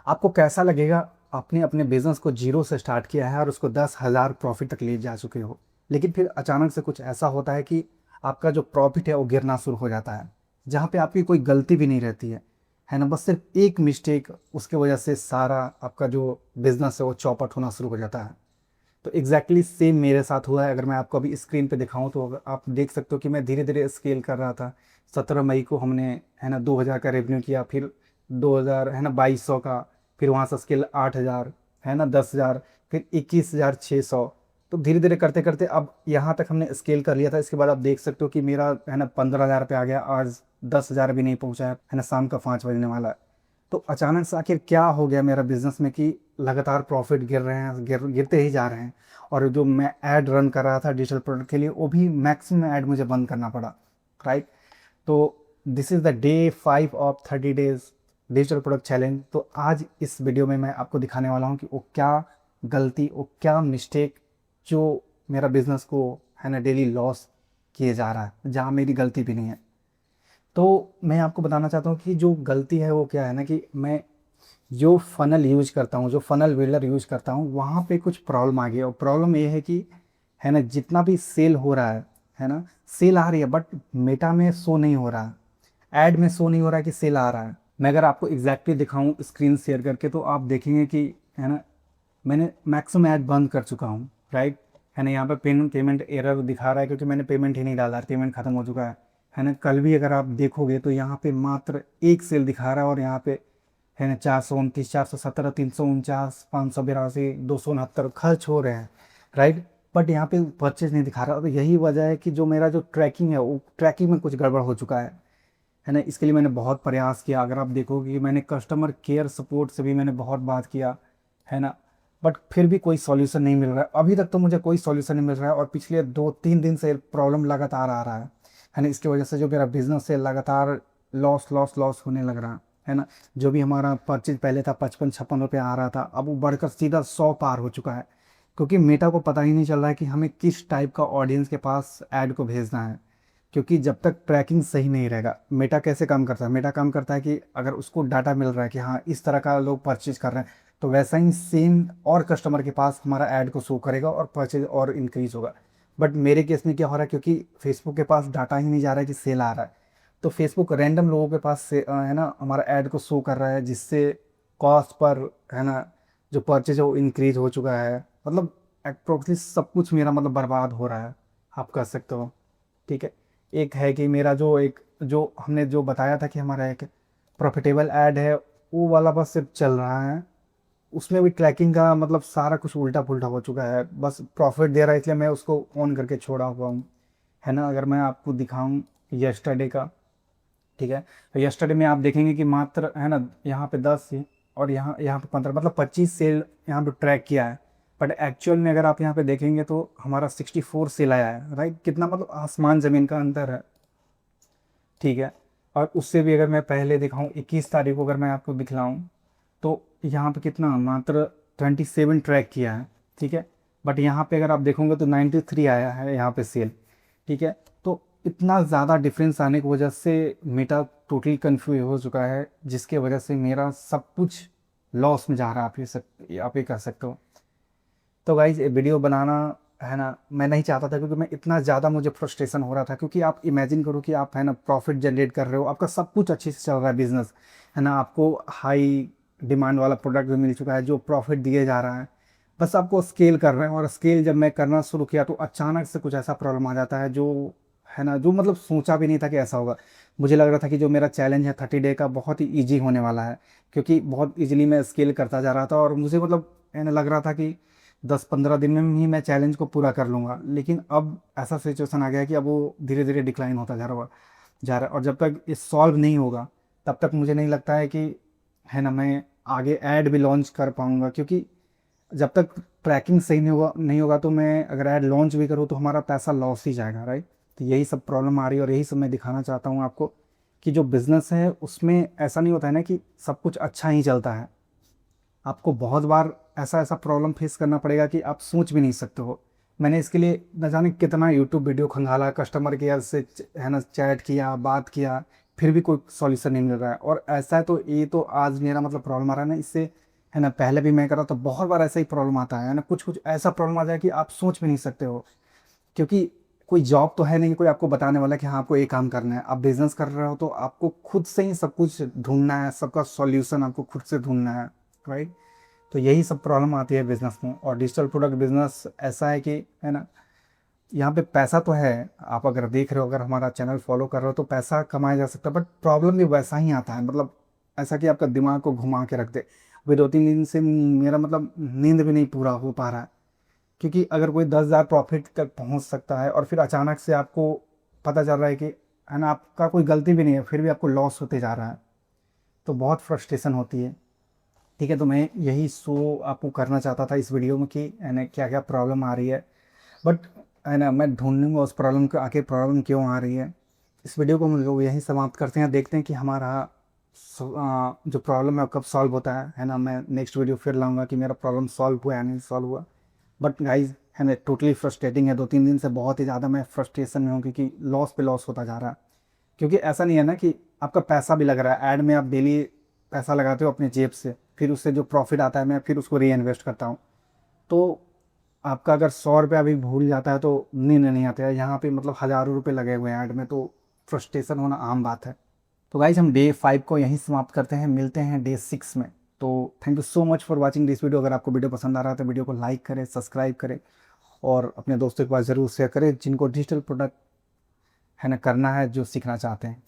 आपको कैसा लगेगा आपने अपने बिजनेस को जीरो से स्टार्ट किया है और उसको 10,000 प्रॉफिट तक ले जा चुके हो, लेकिन फिर अचानक से कुछ ऐसा होता है कि आपका जो प्रॉफिट है वो गिरना शुरू हो जाता है, जहाँ पे आपकी कोई गलती भी नहीं रहती है ना, बस सिर्फ एक मिस्टेक, उसके वजह से सारा आपका जो बिजनेस है वो चौपट होना शुरू हो जाता है। तो एग्जैक्टली सेम मेरे साथ हुआ है। अगर मैं आपको अभी स्क्रीन पे दिखाऊं तो अगर आप देख सकते हो कि मैं धीरे धीरे स्केल कर रहा था। 17 मई को हमने है ना 2,000 का रेवेन्यू किया, फिर 2,000 है ना 2,200 का, फिर वहाँ से स्केल 8,000, है ना 10,000, फिर 21,600। तो धीरे धीरे करते करते अब यहाँ तक हमने स्केल कर लिया था। इसके बाद आप देख सकते हो कि मेरा है ना 15,000 पे आ गया। आज 10,000 भी नहीं पहुँचा है ना, शाम का 5 बजने वाला है। तो अचानक से आखिर क्या हो गया मेरा बिजनेस में कि लगातार प्रॉफिट गिर रहे हैं, गिरते ही जा रहे हैं। और जो मैं ऐड रन कर रहा था डिजिटल प्रोडक्ट के लिए, वो भी मैक्सिमम ऐड मुझे बंद करना पड़ा। राइट। तो this is the day 5 of 30 days digital product challenge. तो आज इस वीडियो में मैं आपको दिखाने वाला हूँ कि वो क्या गलती, वो क्या मिस्टेक जो मेरा बिजनेस को है ना डेली लॉस किए जा रहा है, जहाँ मेरी गलती भी नहीं है। तो मैं आपको बताना चाहता हूँ कि जो गलती है वो क्या है ना, कि मैं जो फ़नल यूज़ करता हूँ, जो फ़नल बिल्डर यूज़ करता हूँ, वहाँ पे कुछ प्रॉब्लम आ गई। और प्रॉब्लम ये है कि है ना जितना भी सेल हो रहा है ना, सेल आ रही है बट मेटा में शो नहीं हो रहा है, ऐड में शो नहीं हो रहा है कि सेल आ रहा है। मैं अगर आपको एग्जैक्टली दिखाऊं स्क्रीन शेयर करके तो आप देखेंगे कि है ना मैंने मैक्सिमम ऐड बंद कर चुका हूँ। राइट। है ना, यहाँ पे पेमेंट एरर दिखा रहा है क्योंकि मैंने पेमेंट ही नहीं डाला, पेमेंट खत्म हो चुका है ना। कल भी अगर आप देखोगे तो यहाँ पे मात्र एक सेल दिखा रहा है और यहाँ पे है ना 429, 417, 349, 582, 269 खर्च हो रहे हैं। राइट। बट यहाँ पे परचेज नहीं दिखा रहा। तो यही वजह है कि जो मेरा जो ट्रैकिंग है वो ट्रैकिंग में कुछ गड़बड़ हो चुका है ना। इसके लिए मैंने बहुत प्रयास किया। अगर आप देखोगे कि मैंने कस्टमर केयर सपोर्ट से भी मैंने बहुत बात किया, है ना, बट फिर भी कोई सॉल्यूशन नहीं मिल रहा है। अभी तक तो मुझे कोई सॉल्यूशन नहीं मिल रहा है और पिछले 2-3 दिन से प्रॉब्लम लगातार आ रहा है ना। इसकी वजह से जो मेरा बिजनेस है लगातार लॉस लॉस लॉस होने लग रहा है ना। जो भी हमारा परचेज पहले था 55-56 रुपये आ रहा था, अब वो बढ़कर सीधा 100 पार हो चुका है। क्योंकि मेटा को पता ही नहीं चल रहा है कि हमें किस टाइप का ऑडियंस के पास ऐड को भेजना है। क्योंकि जब तक ट्रैकिंग सही नहीं रहेगा, मेटा कैसे काम करता है, मेटा काम करता है कि अगर उसको डाटा मिल रहा है कि हाँ इस तरह का लोग परचेज कर रहे हैं, तो वैसा ही सेम और कस्टमर के पास हमारा ऐड को शो करेगा और परचेज और इंक्रीज होगा। बट मेरे केस में क्या हो रहा है, क्योंकि फेसबुक के पास डाटा ही नहीं जा रहा है कि सेल आ रहा है, तो फेसबुक रैंडम लोगों के पास से है ना हमारा ऐड को शो कर रहा है, जिससे कॉस्ट पर है ना जो परचेज है वो इंक्रीज हो चुका है। मतलब अप्रोक्सली सब कुछ मेरा मतलब बर्बाद हो रहा है, आप कह सकते हो। ठीक है। एक है कि मेरा जो एक जो हमने जो बताया था कि हमारा एक प्रॉफिटेबल ऐड है, वो वाला बस सिर्फ चल रहा है। उसमें भी ट्रैकिंग का मतलब सारा कुछ उल्टा पुल्टा हो चुका है, बस प्रॉफिट दे रहा है इसलिए मैं उसको ऑन करके छोड़ा हुआ हूँ। है ना, अगर मैं आपको दिखाऊं यस्टरडे का, ठीक है, तो यस्टरडे में आप देखेंगे कि मात्र है ना यहाँ पे 10 और यहाँ यहाँ पे 15, मतलब 25 सेल यहाँ पे ट्रैक किया है। बट एक्चुअल में अगर आप यहाँ पे देखेंगे तो हमारा 64 सेल आया है। राइट। कितना मतलब आसमान ज़मीन का अंतर है। ठीक है। और उससे भी अगर मैं पहले दिखाऊं 21 तारीख को अगर मैं आपको दिखलाऊं तो यहाँ पे कितना मात्र 27 ट्रैक किया है। ठीक है। बट यहाँ पे अगर आप देखोगे तो 93 आया है यहाँ पे सेल। ठीक है। तो इतना ज़्यादा डिफरेंस आने की वजह से मेटा टोटली कन्फ्यूज हो चुका है, जिसके वजह से मेरा सब कुछ लॉस में जा रहा है, आप ये कह सकते हो। तो गाइज ये वीडियो बनाना है ना मैं नहीं चाहता था, क्योंकि मैं इतना ज़्यादा मुझे फ्रस्ट्रेशन हो रहा था। क्योंकि आप इमेजिन करो कि आप है ना प्रॉफिट जनरेट कर रहे हो, आपका सब कुछ अच्छे से चल रहा है बिजनेस, है ना, आपको हाई डिमांड वाला प्रोडक्ट भी मिल चुका है जो प्रॉफिट दिए जा रहा है, बस आपको स्केल कर रहे हैं। और स्केल जब मैं करना शुरू किया तो अचानक से कुछ ऐसा प्रॉब्लम आ जाता है जो है ना, जो मतलब सोचा भी नहीं था कि ऐसा होगा। मुझे लग रहा था कि जो मेरा चैलेंज है 30 डे का बहुत ही ईजी होने वाला है, क्योंकि बहुत ईजिली मैं स्केल करता जा रहा था और मुझे मतलब है ना लग रहा था कि 10-15 दिन में ही मैं चैलेंज को पूरा कर लूँगा। लेकिन अब ऐसा सिचुएशन आ गया है कि अब वो धीरे धीरे डिक्लाइन होता जा रहा है। और जब तक ये सॉल्व नहीं होगा तब तक मुझे नहीं लगता है कि है ना मैं आगे ऐड भी लॉन्च कर पाऊँगा। क्योंकि जब तक ट्रैकिंग सही नहीं होगा तो मैं अगर ऐड लॉन्च भी करूँ तो हमारा पैसा लॉस ही जाएगा। राइट। तो यही सब प्रॉब्लम आ रही है और यही सब मैं दिखाना चाहता हूँ आपको कि जो बिज़नेस है उसमें ऐसा नहीं होता है ना कि सब कुछ अच्छा ही चलता है। आपको बहुत बार ऐसा ऐसा प्रॉब्लम फेस करना पड़ेगा कि आप सोच भी नहीं सकते हो। मैंने इसके लिए न जाने कितना यूट्यूब वीडियो खंगाला, कस्टमर केयर से है ना चैट किया, बात किया, फिर भी कोई सॉल्यूशन नहीं मिल रहा है। और ऐसा है तो ये तो आज मेरा मतलब प्रॉब्लम आ रहा है ना, इससे है ना पहले भी मैं कर रहा था, बहुत बार ऐसा ही प्रॉब्लम आता है ना, कुछ कुछ ऐसा प्रॉब्लम आ जाए कि आप सोच भी नहीं सकते हो। क्योंकि कोई जॉब तो है नहीं, कोई आपको बताने वाला कि हाँ आपको ये काम करना है। आप बिजनेस कर रहे हो तो आपको खुद से ही सब कुछ ढूंढना है, सबका सॉल्यूशन आपको खुद से ढूंढना है, राइट। तो यही सब प्रॉब्लम आती है बिजनेस में। और डिजिटल प्रोडक्ट बिजनेस ऐसा है कि है ना, यहाँ पे पैसा तो है, आप अगर देख रहे हो, अगर हमारा चैनल फॉलो कर रहे हो तो पैसा कमाया जा सकता है, बट प्रॉब्लम भी वैसा ही आता है, मतलब ऐसा कि आपका दिमाग को घुमा के रख दे। अभी 2-3 दिन से मेरा मतलब नींद भी नहीं पूरा हो पा रहा है। क्योंकि अगर कोई 10,000 प्रॉफिट तक पहुंच सकता है और फिर अचानक से आपको पता चल रहा है कि है ना आपका कोई गलती भी नहीं है, फिर भी आपको लॉस होते जा रहा है, तो बहुत फ्रस्ट्रेशन होती है। ठीक है, तो मैं यही शो आपको करना चाहता था इस वीडियो में कि है ना क्या क्या प्रॉब्लम आ रही है, बट है ना मैं ढूंढूंगा उस प्रॉब्लम को, आखिर प्रॉब्लम क्यों आ रही है। इस वीडियो को हम लोग यहीं समाप्त करते हैं, देखते हैं कि हमारा जो प्रॉब्लम है वो कब सॉल्व होता है ना। मैं नेक्स्ट वीडियो फिर लाऊंगा कि मेरा प्रॉब्लम सॉल्व हुआ या नहीं सॉल्व हुआ। बट गाइज है ना टोटली फ्रस्ट्रेटिंग है, 2-3 दिन से बहुत ही ज़्यादा मैं फ्रस्ट्रेशन में हूँ, क्योंकि लॉस पे लॉस होता जा रहा है। क्योंकि ऐसा नहीं है ना कि आपका पैसा भी लग रहा है, ऐड में आप डेली पैसा लगाते हो अपने जेब से, फिर उससे जो प्रॉफिट आता है मैं फिर उसको री इन्वेस्ट करता हूँ। तो आपका अगर 100 रुपया भी भूल जाता है तो नींद नहीं आता है, यहाँ पे मतलब हज़ारों रुपये लगे हुए हैं ऐड में, तो फ्रस्ट्रेशन होना आम बात है। तो गाइज हम डे 5 को यहीं समाप्त करते हैं, मिलते हैं डे 6 में। तो thank you so much for watching this video. अगर आपको वीडियो पसंद आ रहा है तो वीडियो को लाइक करें, सब्सक्राइब करें और अपने दोस्तों के पास ज़रूर शेयर करें जिनको डिजिटल प्रोडक्ट है ना करना है, जो सीखना चाहते हैं।